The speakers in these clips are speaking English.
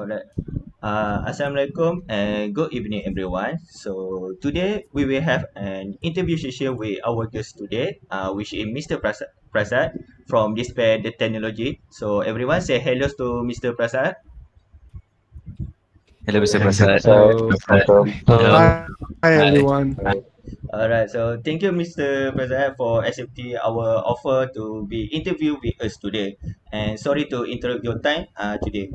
Alright. Assalamualaikum and good evening, everyone. So today we will have an interview session with our guest today, which is Mr. Prasad from Despair the Technology. So everyone say hello to Mr. Prasad. Hello, Mr. Mr. Prasad. Prasad. Hello. Hi Hi. everyone. Alright. So thank you, Mr. Prasad, for accepting our offer to be interviewed with us today. And sorry to interrupt your time today.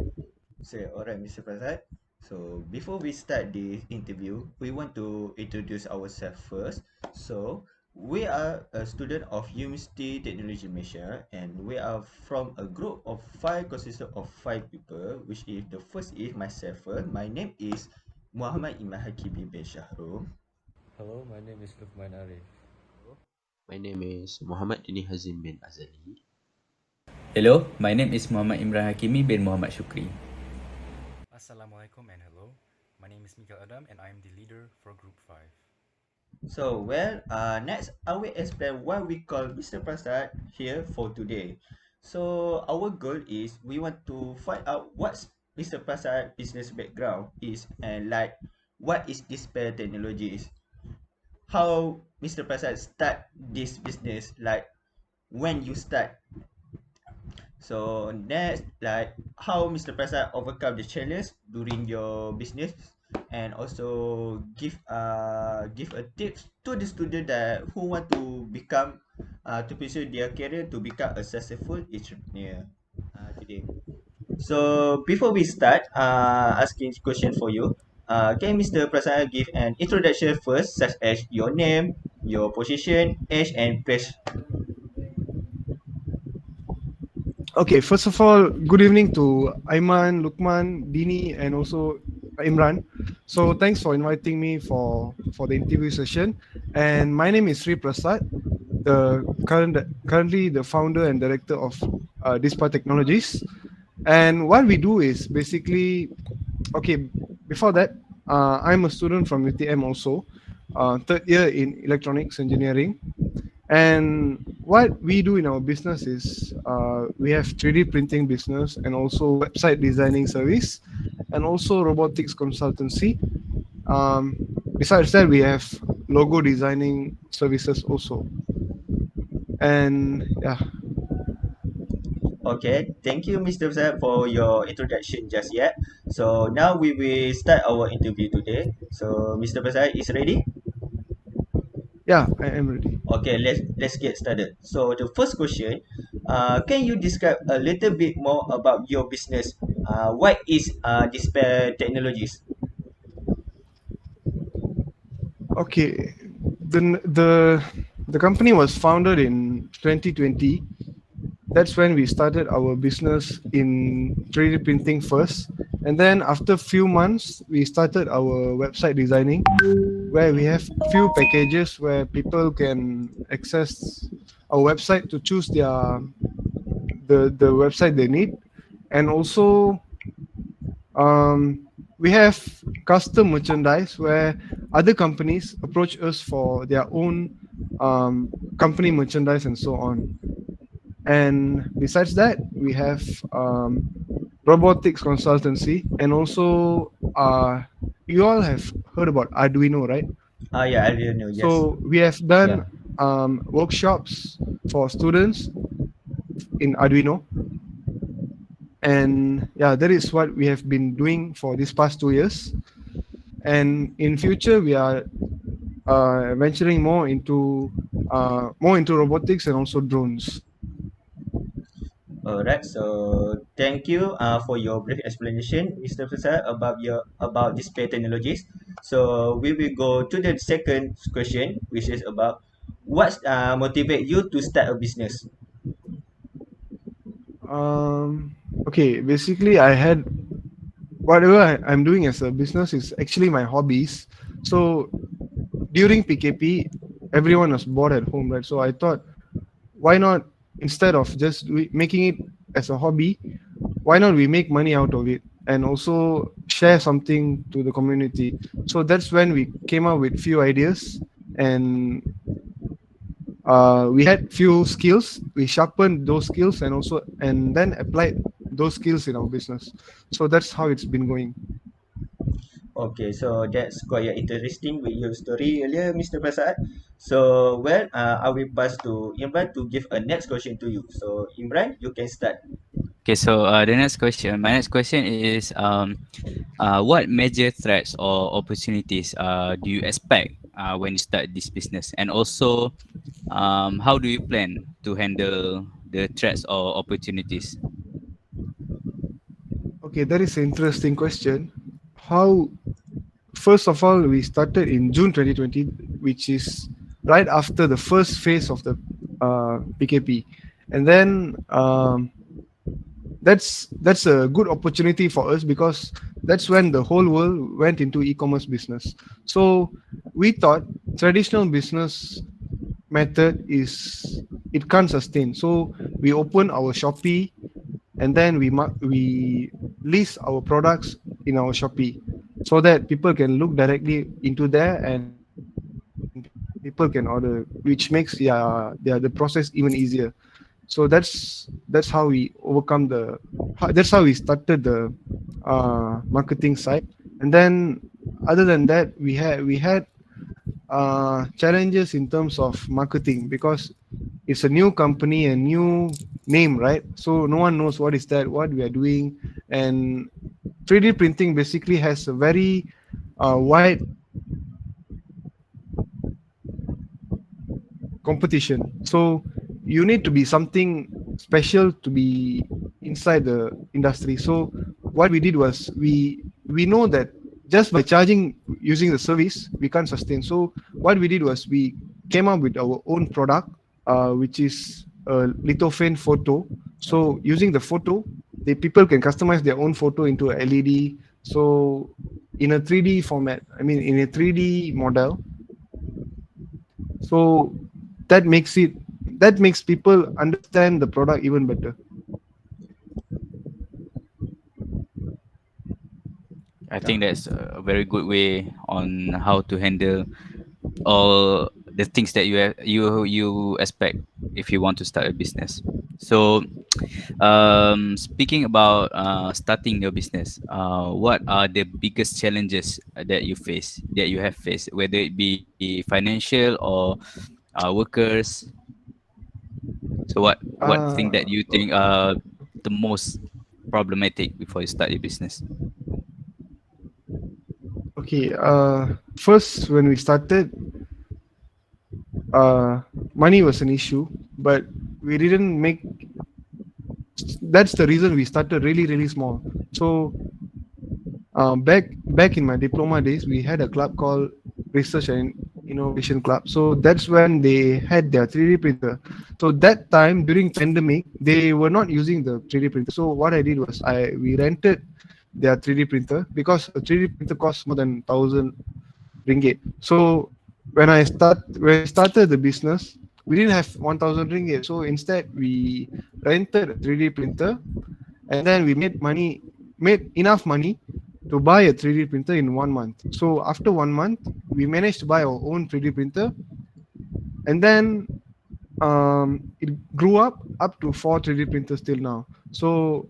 So, alright, Mr. Prasad. So, before we start the interview, we want to introduce ourselves first. So, we are a student of University Technology Malaysia, and we are from a group of five, consisting of five people, which is the first is myself. My name is Muhammad Iman Hakimi bin Shahrum. Hello, my name is Luqman Ariff. My name is Muhammad Dinie Hazim bin Azali. Hello, my name is Muhammad Imran Hakimi bin Muhammad Shukri. Assalamualaikum and hello. My name is Mikhel and I am the leader for Group 5. So, next I will explain why we call Mr. Prasad here for today. So, our goal is we want to find out what's Mr. Prasad business background is and like what is Despair Technology is. How Mr. Prasad start this business, like when you start. So next, like how Mr. Prasad overcome the challenge during your business, and also give a tips to the student that who want to become to pursue their career to become a successful entrepreneur today. So before we start asking question for you, can Mr. Prasad give an introduction first, such as your name, your position, age, and place. Okay, first of all, good evening to Eiman, Luqman, Dinie, and also Imran. So thanks for inviting me for the interview session. And my name is Sri Prasad, currently the founder and director of Dispa Technologies. And what we do is basically, okay, before that, I'm a student from UTM also, third year in electronics engineering. And what we do in our business is we have 3D printing business and also website designing service and also robotics consultancy. Um, Besides that, we have logo designing services also. And yeah, Okay, thank you, Mr. Zab, for your introduction just yet. So now we will start our interview today. So Mr. Prasad is ready? yeah, I am ready. Okay, let's get started. So the first question, can you describe a little bit more about your business? What is Despair Technologies? Okay, the company was founded in 2020. That's when we started our business in 3D printing first. And then after few months, we started our website designing, where we have few packages where people can access our website to choose the website they need. And also we have custom merchandise where other companies approach us for their own company merchandise and so on. And besides that, we have robotics consultancy, and also you all have heard about Arduino, right? Yeah, I didn't know. Yes. So we have Yeah. done workshops for students in Arduino, and yeah, that is what we have been doing for these past 2 years. And in future, we are venturing more into robotics and also drones. Alright, so thank you for your brief explanation, Mr. Prasad, about display technologies. So we will go to the second question, which is about what motivate you to start a business. Okay, basically, I had whatever I'm doing as a business is actually my hobbies. So during PKP, everyone was bored at home, right? So I thought, why not, instead of just making it as a hobby, why not we make money out of it and also share something to the community? So that's when we came up with few ideas, and we had few skills. We sharpened those skills and then applied those skills in our business. So that's how it's been going. Okay, so that's quite interesting with your story earlier, Mr. Prasad. So, well, I will pass to Imran to give a next question to you. So, Imran, you can start. Okay, so my next question is, what major threats or opportunities do you expect when you start this business, and also, how do you plan to handle the threats or opportunities? Okay, that is an interesting question. How First of all, we started in June 2020, which is right after the first phase of the PKP, and then that's a good opportunity for us because that's when the whole world went into e-commerce business. So we thought traditional business method is it can't sustain. So we opened our Shopee, and then we list our products in our Shopee so that people can look directly into there and people can order, which makes the process even easier. So that's how we overcome that's how we started the marketing side. And then other than that, we had challenges in terms of marketing because it's a new company and new name, right? So no one knows what is that, what we are doing. And 3D printing basically has a very wide competition. So you need to be something special to be inside the industry. So what we did was we know that just by charging using the service we can't sustain. So what we did was we came up with our own product, which is a lithophane photo. So using the photo, the people can customize their own photo into a LED. So in a 3D format, I mean in a 3D model. So that makes it that makes people understand the product even better. I Yeah. think that's a very good way on how to handle all the things that you expect if you want to start a business. So, speaking about starting your business, what are the biggest challenges that you have faced, whether it be financial or workers? So, what thing that you think are the most problematic before you start your business? Okay. First, when we started, uh, money was an issue, but we didn't make. That's the reason we started really small. So back in my diploma days, we had a club called Research and Innovation Club. So that's when they had their 3D printer. So that time during pandemic, they were not using the 3D printer. So what I did was we rented their 3D printer because a 3D printer costs more than 1,000 ringgit. So when we started the business, we didn't have 1,000 ringgit. So instead we rented a 3D printer, and then we made enough money to buy a 3D printer in 1 month. So after 1 month, we managed to buy our own 3D printer, and then it grew up to four 3D printers till now. So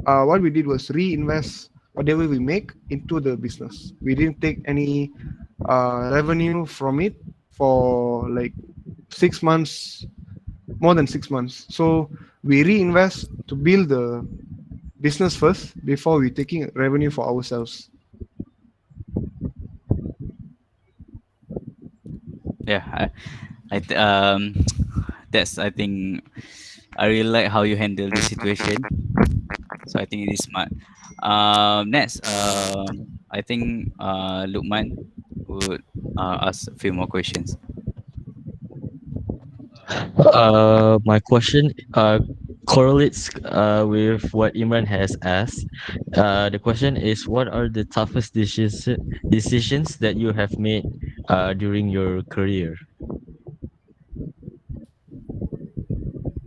what we did was reinvest whatever we make into the business. We didn't take any revenue from it for like 6 months, more than 6 months. So we reinvest to build the business first before we taking revenue for ourselves. Yeah, that's I think I really like how you handle the situation. So I think it is smart. Next, I think Luqman would ask a few more questions. My question correlates with what Imran has asked. The question is, what are the toughest decisions that you have made during your career?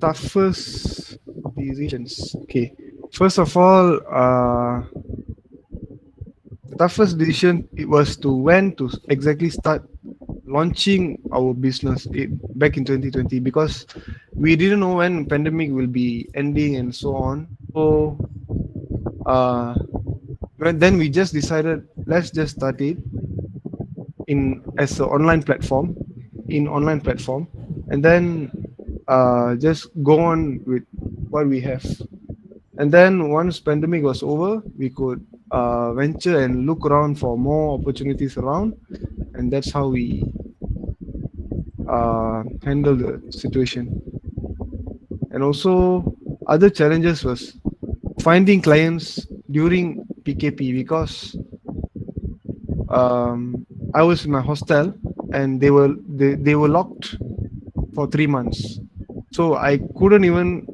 Toughest decisions. Okay. First of all, the toughest decision it was to when to exactly start launching our business back in 2020 because we didn't know when pandemic will be ending and so on. So uh, then we just decided let's just start it in as an online platform, and then just go on with what we have. And then once pandemic was over, we could venture and look around for more opportunities around, and that's how we handle the situation. And also other challenges was finding clients during PKP because I was in my hostel and they were locked for 3 months, so I couldn't even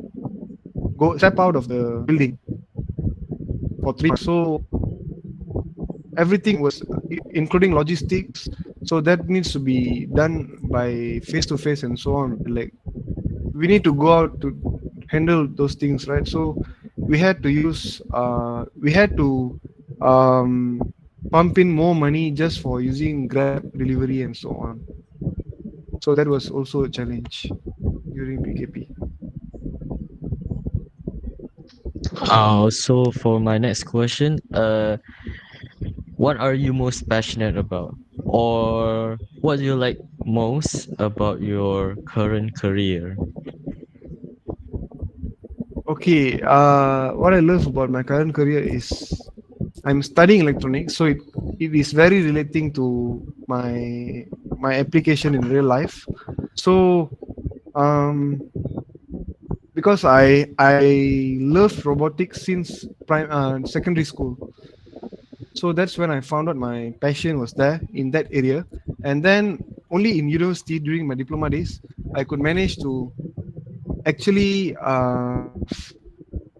go step out of the building for 3 months. So everything was including logistics, so that needs to be done by face to face and so on. Like we need to go out to handle those things, right? So we had to um, pump in more money just for using Grab delivery and so on. So that was also a challenge during PKP. So for my next question, what are you most passionate about, or what do you like most about your current career? Okay, what I love about my current career is I'm studying electronics, so it is very relating to my application in real life. So um, because I love robotics since secondary school, so that's when I found out my passion was there in that area. And then only in university during my diploma days, I could manage to actually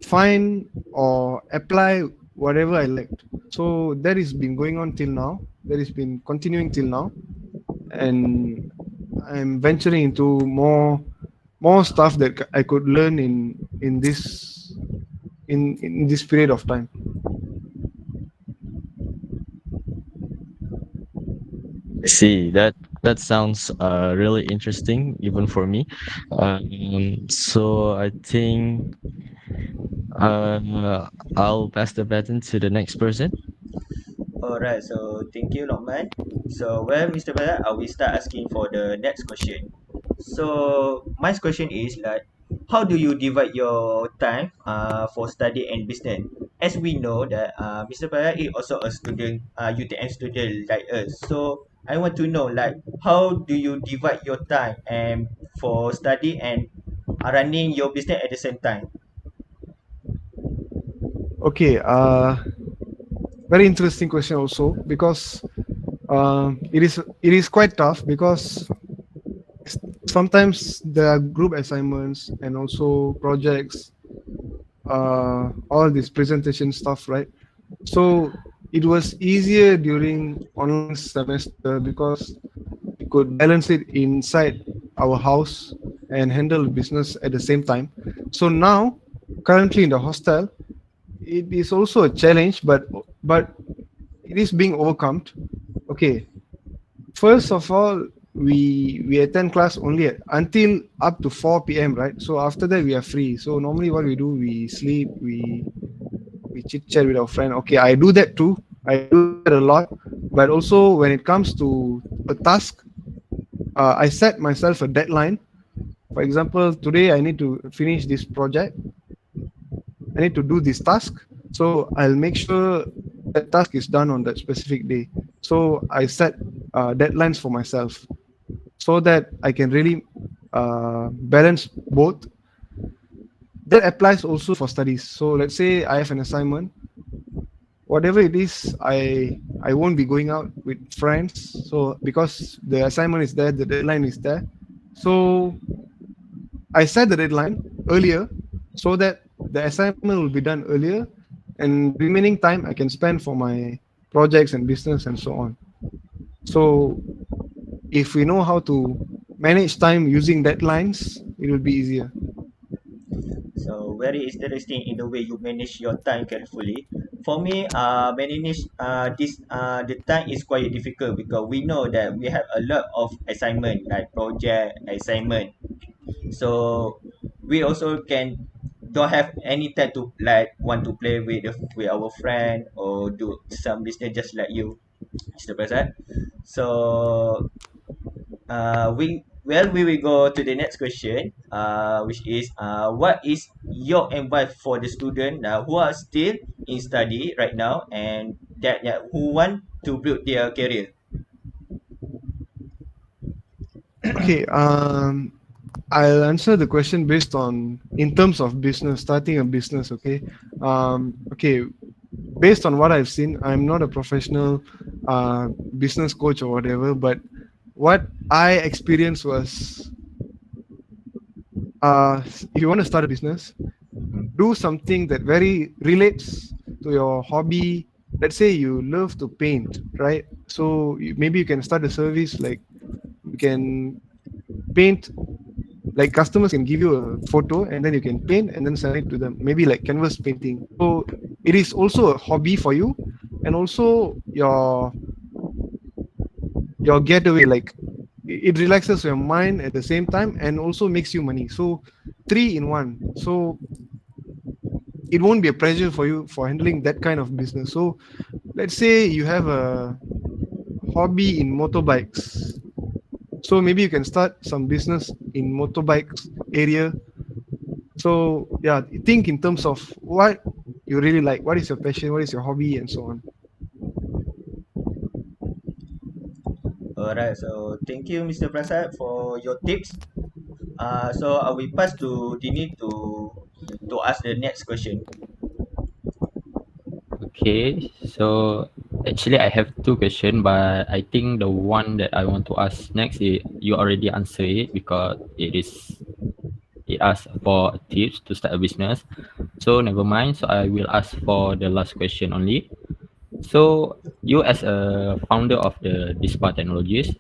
find or apply whatever I liked. So that has been going on till now. That has been continuing till now, and I'm venturing into more stuff that I could learn in this period of time. See, that sounds really interesting even for me. So I think I'll pass the baton to the next person. Alright, so thank you, Luqman. So, well, Mr. Bala, I will start asking for the next question. So, my question is like, how do you divide your time for study and business? As we know that Mr. Bala is also a student, UTM student like us. So, I want to know like, how do you divide your time and for study and running your business at the same time? Okay, very interesting question also because it is quite tough because sometimes there are group assignments and also projects, all this presentation stuff, right? So it was easier during online semester because we could balance it inside our house and handle business at the same time. So now, currently in the hostel, it is also a challenge, but it is being overcome. Okay, first of all, we attend class only until up to 4 p.m. right? So after that we are free. So normally what we do, we sleep, we chit chat with our friend. Okay, I do that too. I do that a lot. But also when it comes to a task, I set myself a deadline. For example, today I need to finish this project. I need to do this task. So I'll make sure that task is done on that specific day. So I set deadlines for myself so that I can really balance both. That applies also for studies. So let's say I have an assignment, whatever it is, I won't be going out with friends. So because the assignment is there, the deadline is there. So I set the deadline earlier so that the assignment will be done earlier, and remaining time I can spend for my projects and business and so on. So if we know how to manage time using deadlines, it will be easier. So very interesting in the way you manage your time carefully. For me, manage this the time is quite difficult because we know that we have a lot of assignment like project assignment. So we also can don't have any time to like want to play with our friend or do some business just like you, Mr. Prasad. So we will go to the next question, which is what is your advice for the student who are still in study right now and that who want to build their career? Okay, I'll answer the question based on in terms of business, starting a business. Okay, based on what I've seen, I'm not a professional business coach or whatever, but what I experienced was, if you want to start a business, do something that very relates to your hobby. Let's say you love to paint, right? So maybe you can start a service like you can paint, like customers can give you a photo and then you can paint and then send it to them, maybe like canvas painting. So it is also a hobby for you, and also your getaway, like it relaxes your mind at the same time and also makes you money. So three in one. So it won't be a pressure for you for handling that kind of business. So let's say you have a hobby in motorbikes, so maybe you can start some business in motorbikes area. So yeah, think in terms of what you really like, what is your passion, what is your hobby, and so on. Alright, so thank you, Mr. Prasad, for your tips. So I will pass to Dini to ask the next question. Okay, so actually I have two questions, but I think the one that I want to ask next is you already answer it because it asks for tips to start a business. So never mind. So I will ask for the last question only. So you as a founder of the Dispa Technologies,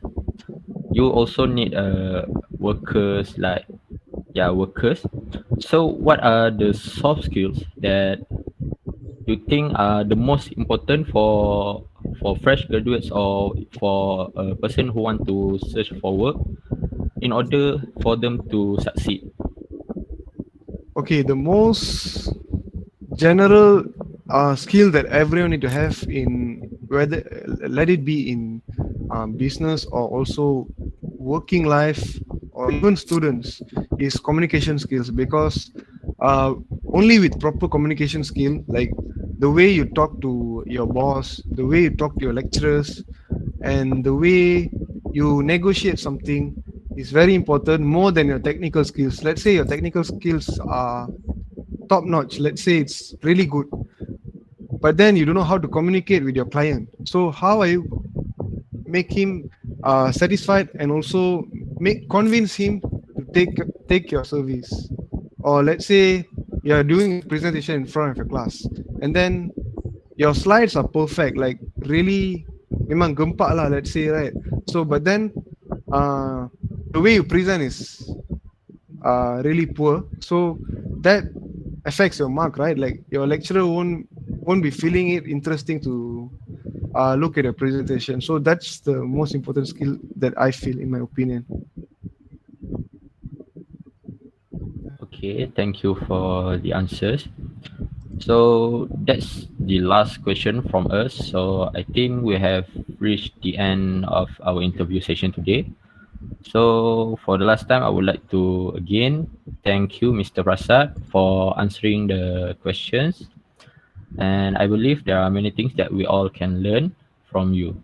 you also need workers like workers. So what are the soft skills that you think are the most important for fresh graduates or for a person who want to search for work in order for them to succeed? Okay, the most general skill that everyone need to have in, whether let it be in business or also working life or even students, is communication skills. Because uh, only with proper communication skill, like the way you talk to your boss, the way you talk to your lecturers, and the way you negotiate something is very important, more than your technical skills. Let's say your technical skills are top notch, let's say it's really good, but then you don't know how to communicate with your client. So how are you make him satisfied, and also make convince him to take your service? Or let's say you're doing a presentation in front of your class, and then your slides are perfect, like really memang gempak lah, let's say, right? So but then uh, the way you present is really poor. So that affects your mark, right? Like your lecturer won't be feeling it interesting to look at a presentation. So that's the most important skill that I feel, in my opinion. Okay, thank you for the answers. So that's the last question from us. So I think we have reached the end of our interview session today. So for the last time, I would like to again thank you, Mr. Prasad, for answering the questions. And I believe there are many things that we all can learn from you.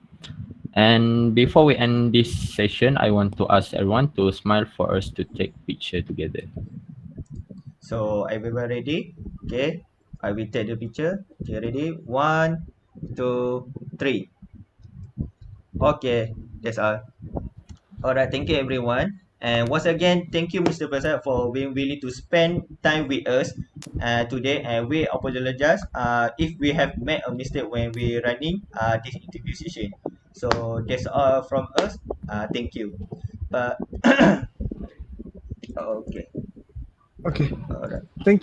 And before we end this session, I want to ask everyone to smile for us to take picture together. So everyone ready? Okay, I will take the picture. Okay, ready? One, two, three. Okay, that's all. Alright, thank you everyone. And once again, thank you, Mr. Prasad, for being willing to spend time with us today. And we apologize if we have made a mistake when we running this interview session. So that's all from us. Thank you. But okay, Okay, alright. thank